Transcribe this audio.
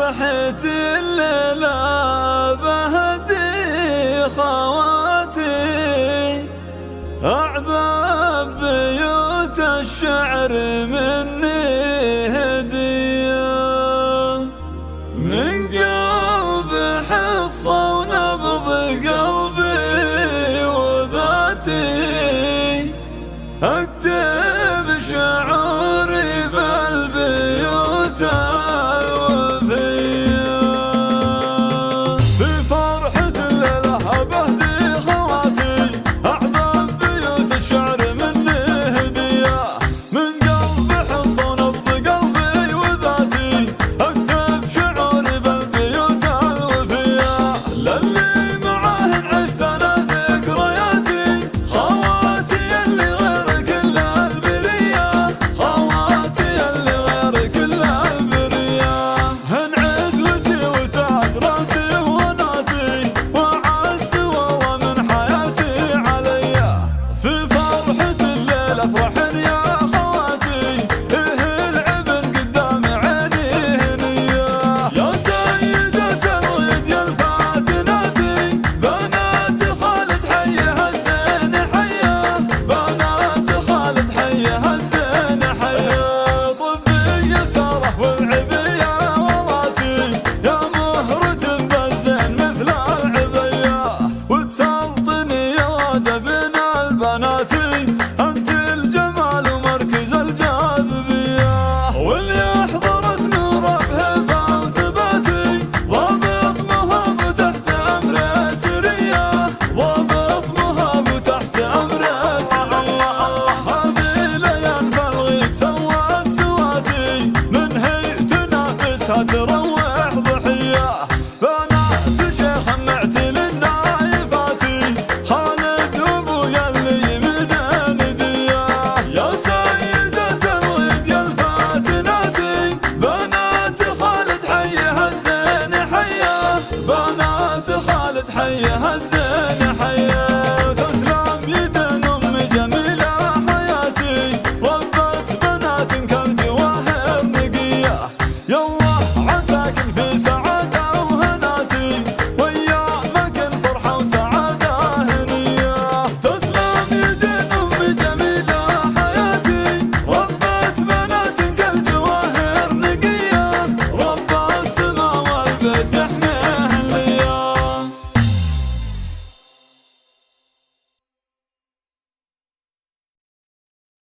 فرحتي الليلة بهدي خواتي، أعذب بيوت الشعر مني هدية، من قلب حصة ونبض قلبي وذاتي، أكتب شعوري بالبيوت الوفية. في فرحة الليلة بهدي خواتي، أعذب بيوت الشعر مني هدية، من قلب حصة ونبض قلبي وذاتي، أكتب شعوري بالبيوت الوفية. للي معاهن عشت أنا ذكرياتي، خواتي اللي غير كل البرية، خواتي اللي غير كل البرية، هن عزوتي وتاج راسي وناتي، وعز ومن حياتي عليا. في فرحة الليل افرحن يا خواتي، العبن قدام عيني هنية. يا سيدة الغيد يا الفاتناتي، بنات خالد حيها الزين حيا، بنات خالد حيها الزين حيا. طبي يساره والعبية وراتي، يا مهرة بالزين مثل العبية، وتسلطني يا واد بين البناتي، انت الجمال ومركز الجاذبية، واللي احضرت نور بهبة وثباتي، ضابط مهاب تحت امر سرية، ضابط مهاب تحت امر سرية. هذه ليال فالغيد سوات سواتي، من هي تنافسها تروح ضحية، بنات شيخ معتل النايفاتي، خالد وابويا اللي من ندية. يا سيدة الغيد يا الفاتناتي، بنات خالد حيها الزين حيا، بنات خالد حيها الزين